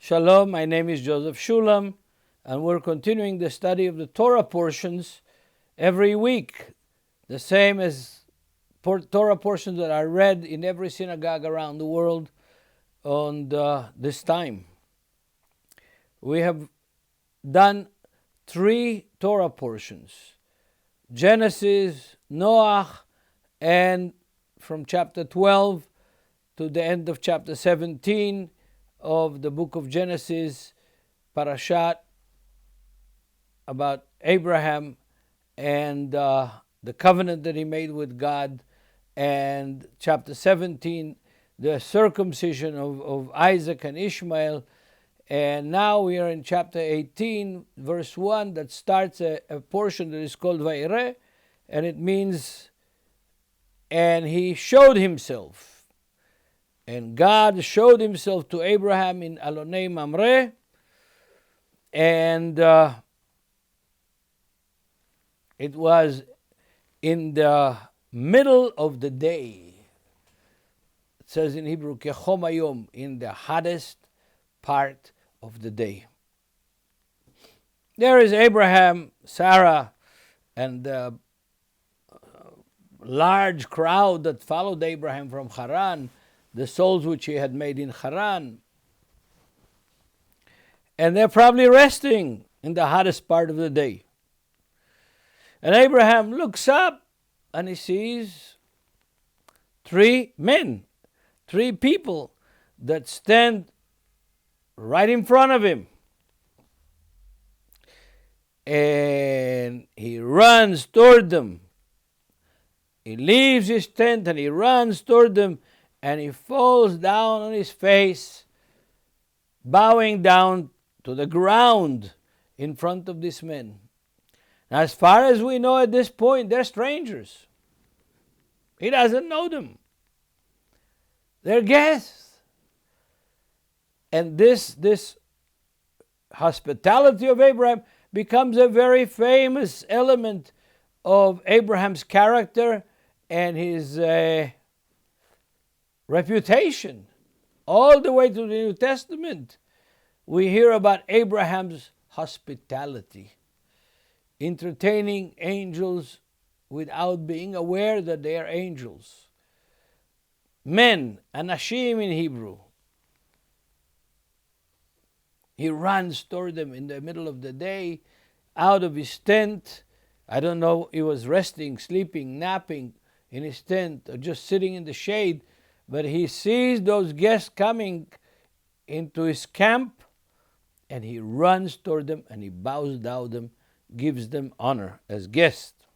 Shalom, my name is Joseph Shulam, and we're continuing the study of the Torah portions every week, the same as Torah portions that are read in every synagogue around the world on this time. We have done 3 Torah portions: Genesis, Noah, and from chapter 12 to the end of chapter 17 of the book of Genesis, parashat about Abraham and the covenant that he made with God, and chapter 17, the circumcision of Isaac and Ishmael. And now we are in chapter 18, verse 1, that starts a portion that is called Vayera, and it means, and he showed himself. And God showed himself to Abraham in Alonei Mamre, and it was in the middle of the day. It says in Hebrew, Kechom Hayom, in the hottest part of the day. There is Abraham, Sarah, and the large crowd that followed Abraham from Haran, the souls which he had made in Haran. And they're probably resting in the hottest part of the day. And Abraham looks up and he sees 3 men, 3 people that stand right in front of him. And he runs toward them. He leaves his tent and he runs toward them, and he falls down on his face, bowing down to the ground in front of these men. Now, as far as we know at this point, they're strangers. He doesn't know them. They're guests. And this hospitality of Abraham becomes a very famous element of Abraham's character and his reputation. All the way to the New Testament, we hear about Abraham's hospitality, entertaining angels without being aware that they are angels. Men, anashim in Hebrew. He runs toward them in the middle of the day, out of his tent. I don't know, he was resting, sleeping, napping in his tent, or just sitting in the shade, but he sees those guests coming into his camp, and he runs toward them, and he bows down them, gives them honor as guests.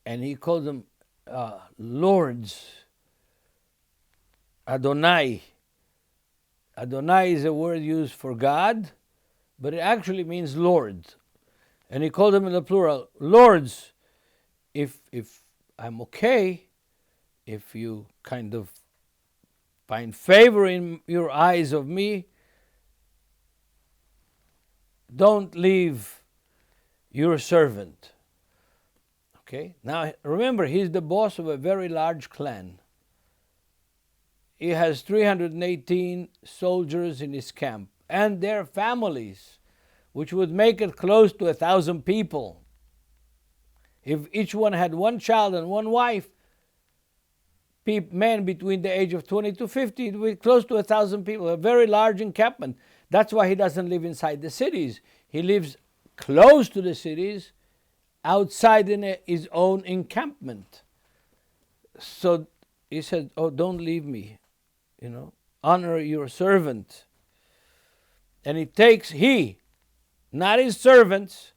And he calls them lords. Adonai. Adonai is a word used for God, but it actually means Lord. And he called them in the plural, lords. If I'm okay, if you kind of find favor in your eyes of me, don't leave your servant. Okay? Now remember, he's the boss of a very large clan. He has 318 soldiers in his camp and their families, which would make it close to 1,000 people. If each one had 1 child and 1 wife, men between the age of 20 to 50, it would be close to 1,000 people, a very large encampment. That's why he doesn't live inside the cities. He lives close to the cities, outside in his own encampment. So he said, oh, don't leave me, honor your servant. And he, not his servants.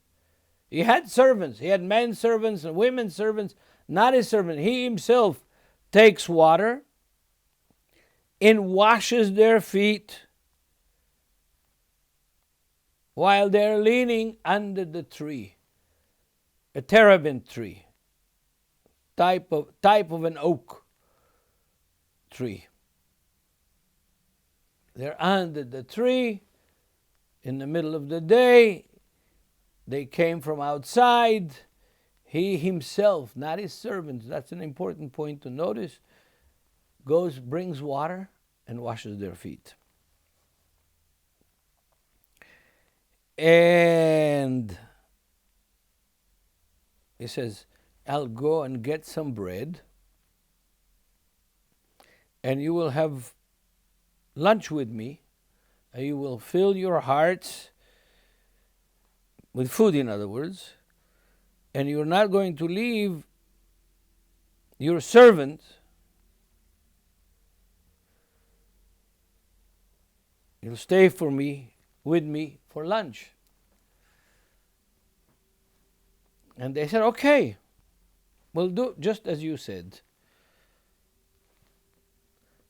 He had servants. He had men servants and women servants, not his servant. He himself takes water and washes their feet while they're leaning under the tree, a terebinth tree, type of an oak tree. They're under the tree in the middle of the day. They came from outside. He himself, not his servants, that's an important point to notice. brings water and washes their feet. And he says, I'll go and get some bread, and you will have lunch with me, and you will fill your hearts with food, in other words, and you're not going to leave your servant. You'll stay with me for lunch. And they said, okay, we'll do just as you said.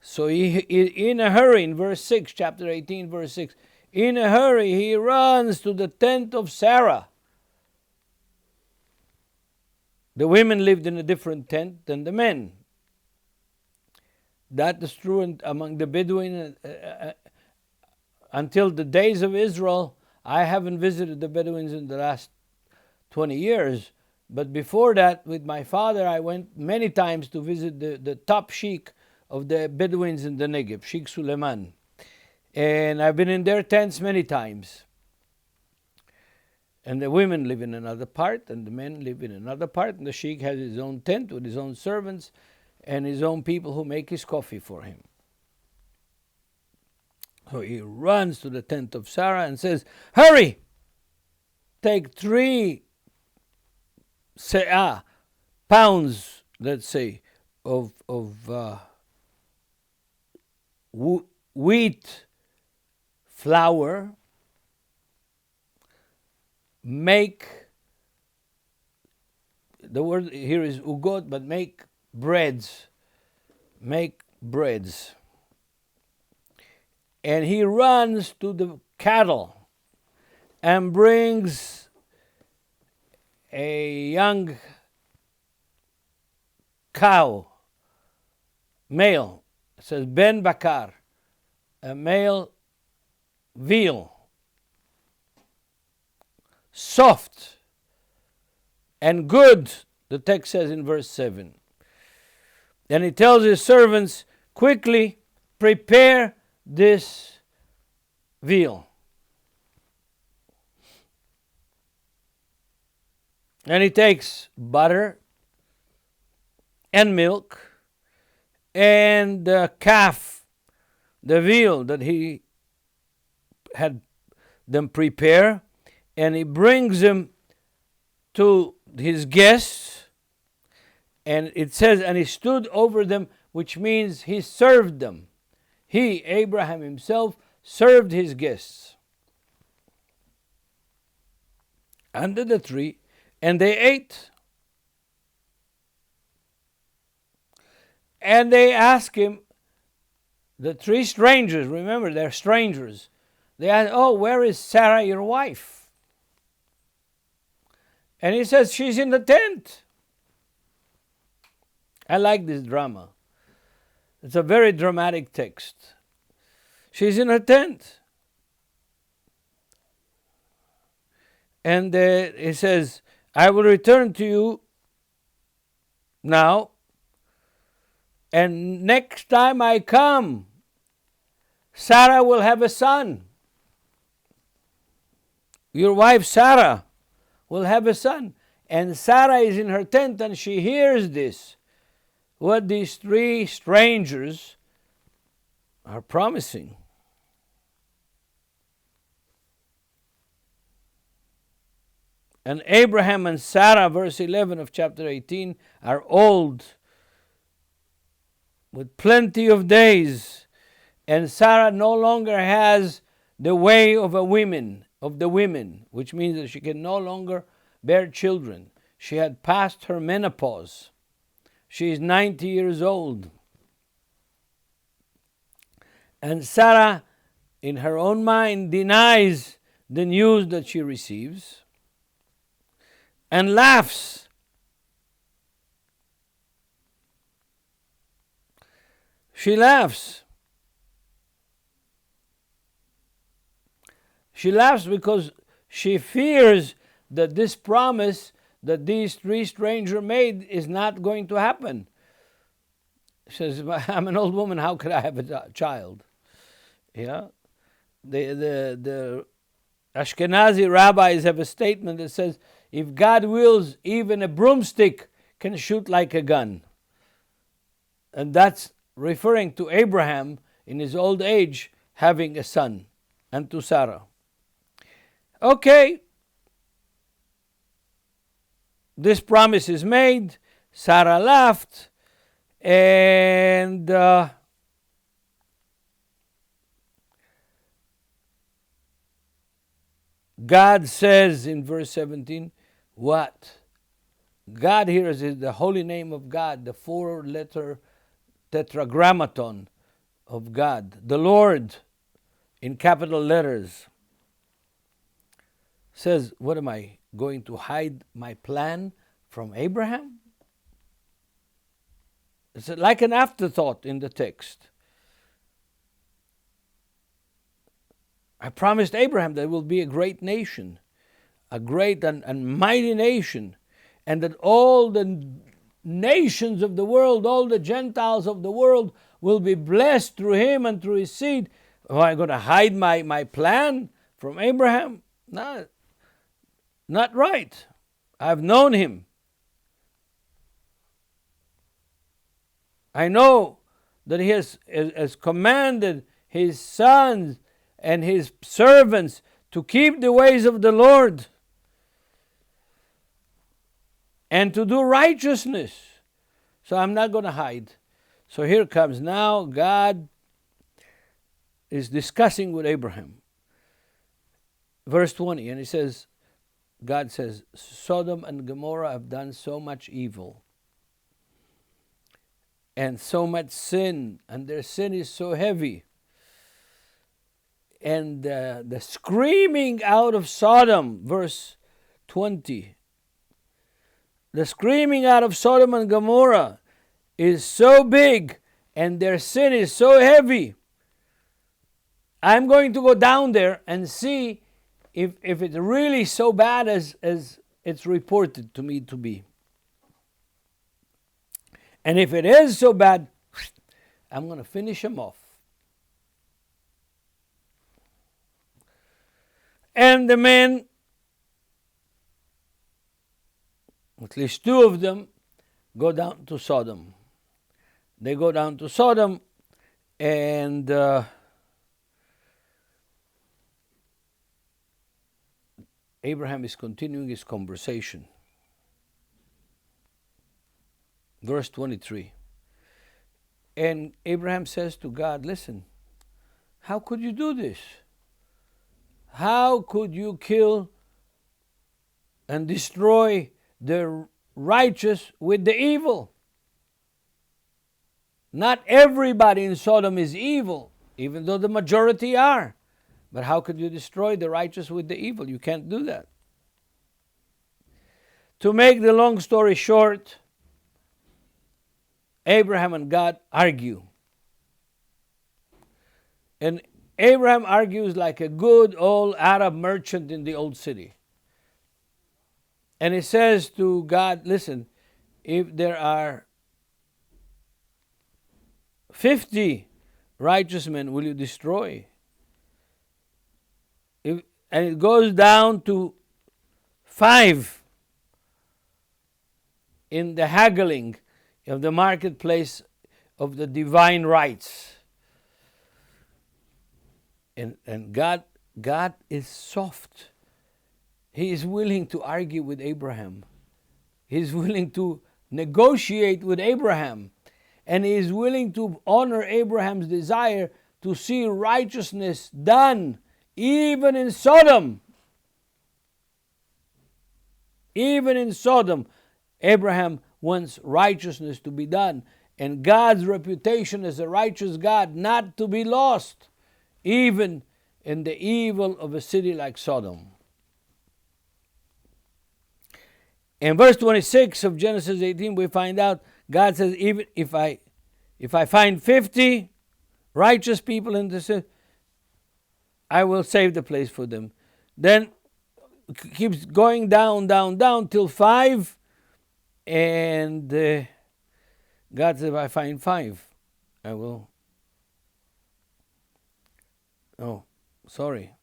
So he, in a hurry, in verse 6, chapter 18, verse 6, in a hurry he runs to the tent of Sarah. The women lived in a different tent than the men. That is true among the Bedouin. Until the days of Israel, I haven't visited the Bedouins in the last 20 years. But before that, with my father, I went many times to visit the top sheikh of the Bedouins in the Negev, Sheikh Suleiman. And I've been in their tents many times. And the women live in another part, and the men live in another part. And the sheikh has his own tent with his own servants and his own people who make his coffee for him. So he runs to the tent of Sarah and says, hurry! Take 3 pounds, let's say, of wheat flour. Make, the word here is ugot, but make breads. Make breads. And he runs to the cattle and brings a young cow, male. It says Ben Bakar, a male veal, soft and good, the text says in verse 7. Then he tells his servants, quickly prepare this veal. And he takes butter and milk and the calf, the veal that he had them prepare, and he brings them to his guests. And it says, and he stood over them, which means he served them. He, Abraham himself, served his guests under the tree, and they ate. And they asked him, the 3 strangers, remember they're strangers, they asked, oh, where is Sarah, your wife? And he says, she's in the tent. I like this drama. It's a very dramatic text. She's in her tent. And he says, I will return to you now, and next time I come, Sarah will have a son. Your wife Sarah will have a son. And Sarah is in her tent and she hears this, what these 3 strangers are promising. And Abraham and Sarah, verse 11 of chapter 18, are old, with plenty of days. And Sarah no longer has the way of the women, which means that she can no longer bear children. She had passed her menopause. She is 90 years old. And Sarah, in her own mind, denies the news that she receives and laughs. She laughs. She laughs because she fears that this promise that these 3 strangers made is not going to happen. says, I'm an old woman, how could I have a child? Yeah. The Ashkenazi rabbis have a statement that says, if God wills, even a broomstick can shoot like a gun. And that's referring to Abraham in his old age having a son, and to Sarah. Okay. This promise is made. Sarah laughed. And God says in verse 17, what? God here is the holy name of God, the 4-letter tetragrammaton of God. The Lord, in capital letters, says, what am I going to hide my plan from Abraham? It's like an afterthought in the text. I promised Abraham that it will be a great nation, a great and mighty nation, and that all the nations of the world, all the Gentiles of the world will be blessed through him and through his seed. Am I going to hide my plan from Abraham? No, not right. I've known him. I know that he has commanded his sons and his servants to keep the ways of the Lord and to do righteousness. So I'm not going to hide. So here comes now God is discussing with Abraham. Verse 20, and he says, God says, Sodom and Gomorrah have done so much evil and so much sin, and their sin is so heavy. And the screaming out of Sodom, verse 20, the screaming out of Sodom and Gomorrah is so big and their sin is so heavy. I'm going to go down there and see if it's really so bad as it's reported to me to be. And if it is so bad, I'm going to finish them off. And the men, at least 2 of them, go down to Sodom. They go down to Sodom, and Abraham is continuing his conversation. Verse 23. And Abraham says to God, listen, how could you do this? How could you kill and destroy the righteous with the evil? Not everybody in Sodom is evil, even though the majority are. But how could you destroy the righteous with the evil? You can't do that. To make the long story short, Abraham and God argue. And Abraham argues like a good old Arab merchant in the old city. And he says to God, listen, if there are 50 righteous men, will you destroy? And it goes down to 5 in the haggling of the marketplace of the divine rights. And God is soft. He is willing to argue with Abraham. He is willing to negotiate with Abraham. And he is willing to honor Abraham's desire to see righteousness done even in Sodom. Even in Sodom, Abraham wants righteousness to be done. And God's reputation as a righteous God not to be lost, even in the evil of a city like Sodom. In verse 26 of Genesis 18, we find out God says, even if I find 50 righteous people in the city, I will save the place for them. Then keeps going down till 5, and God said, if I find 5, I will. Oh, sorry.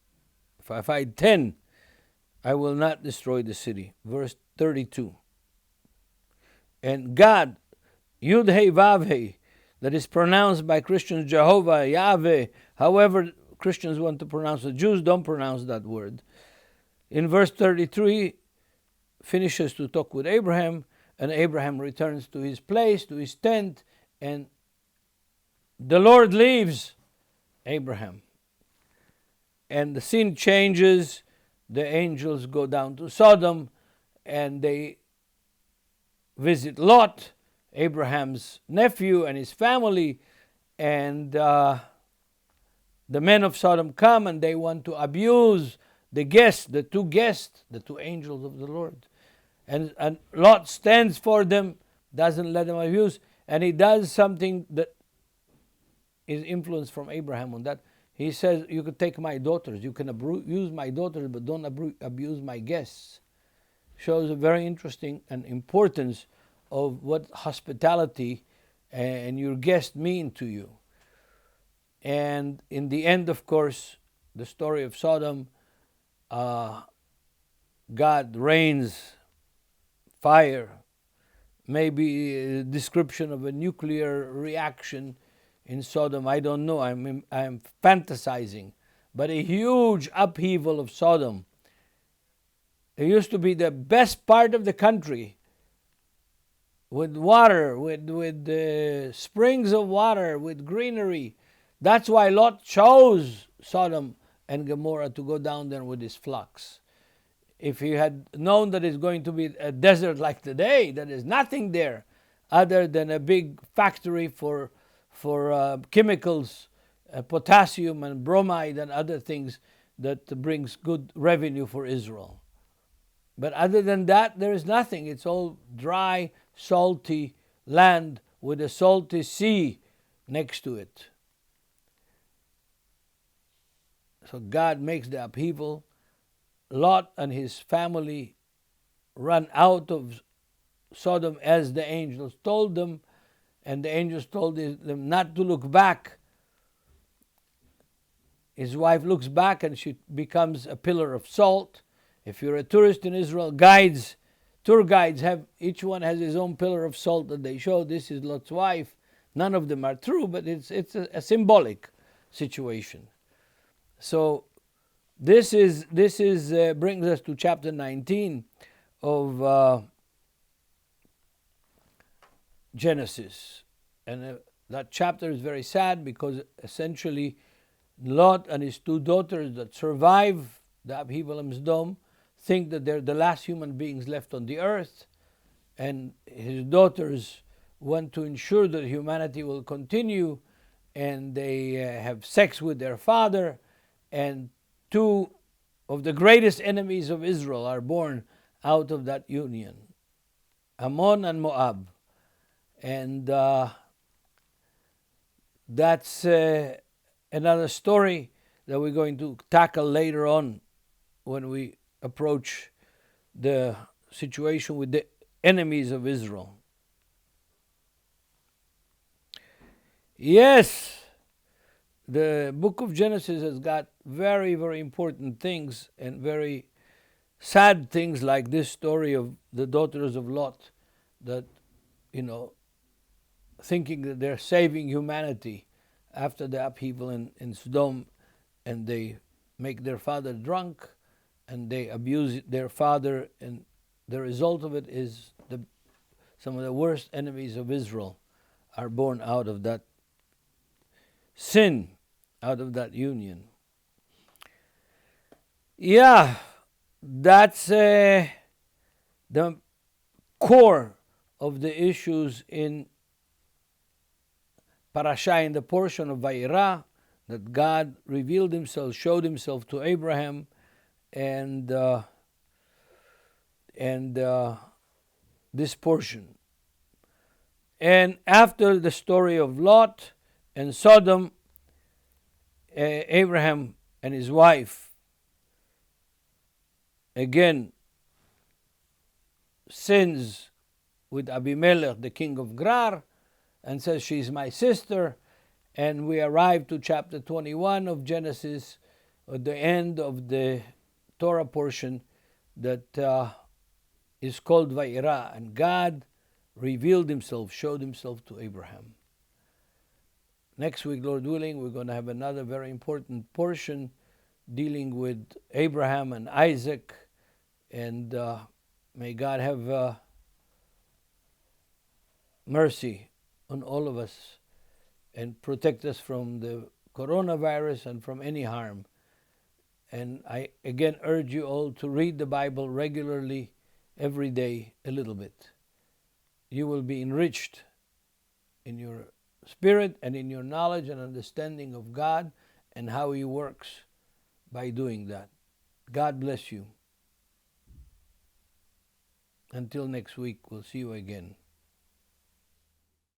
If I find 10, I will not destroy the city. Verse 32. And God, Yud Hey Vav Hey, that is pronounced by Christians Jehovah, Yahweh, however Christians want to pronounce it. Jews don't pronounce that word. In verse 33, finishes to talk with Abraham, and Abraham returns to his place, to his tent, and the Lord leaves Abraham. And the scene changes. The angels go down to Sodom, and they visit Lot, Abraham's nephew, and his family. And the men of Sodom come, and they want to abuse the two angels of the Lord. And Lot stands for them, doesn't let them abuse, and he does something that is influenced from Abraham on that. He says, you can take my daughters, you can abuse my daughters, but don't abuse my guests. Shows a very interesting and importance of what hospitality and your guest mean to you. And in the end, of course, the story of Sodom, God rains fire, maybe a description of a nuclear reaction in Sodom. I don't know. I'm fantasizing, but a huge upheaval of Sodom. It used to be the best part of the country, with water, with springs of water, with greenery. That's why Lot chose Sodom and Gomorrah to go down there with his flocks. If he had known that it's going to be a desert like today, that is nothing there other than a big factory for chemicals, potassium and bromide and other things that brings good revenue for Israel. But other than that, there is nothing. It's all dry, salty land with a salty sea next to it. So God makes the upheaval. Lot and his family run out of Sodom as the angels told them, and the angels told them not to look back. His wife looks back and she becomes a pillar of salt. If you're a tourist in Israel, tour guides each one has his own pillar of salt that they show. This is Lot's wife. None of them are true, but it's a symbolic situation. So this brings us to chapter 19 of Genesis, and that chapter is very sad because essentially Lot and his 2 daughters that survive the upheaval of Sodom think that they're the last human beings left on the earth, and his daughters want to ensure that humanity will continue, and they have sex with their father, and 2 of the greatest enemies of Israel are born out of that union, Ammon and Moab. And that's another story that we're going to tackle later on when we approach the situation with the enemies of Israel. Yes, the book of Genesis has got very, very important things and very sad things, like this story of the daughters of Lot that, thinking that they're saving humanity after the upheaval in Sodom, and they make their father drunk and they abuse their father, and the result of it is some of the worst enemies of Israel are born out of that sin, out of that union. Yeah, that's the core of the issues in Parashah, in the portion of Vayera, that God revealed himself, showed himself to Abraham, and this portion. And after the story of Lot and Sodom, Abraham and his wife again sins with Abimelech, the king of Gerar, and says, she's my sister. And we arrive to chapter 21 of Genesis, at the end of the Torah portion that is called Vayera. And God revealed himself, showed himself to Abraham. Next week, Lord willing, we're going to have another very important portion dealing with Abraham and Isaac. And may God have mercy on all of us and protect us from the coronavirus and from any harm. And I again urge you all to read the Bible regularly, every day, a little bit. You will be enriched in your spirit and in your knowledge and understanding of God and how He works by doing that. God bless you. Until next week, we'll see you again.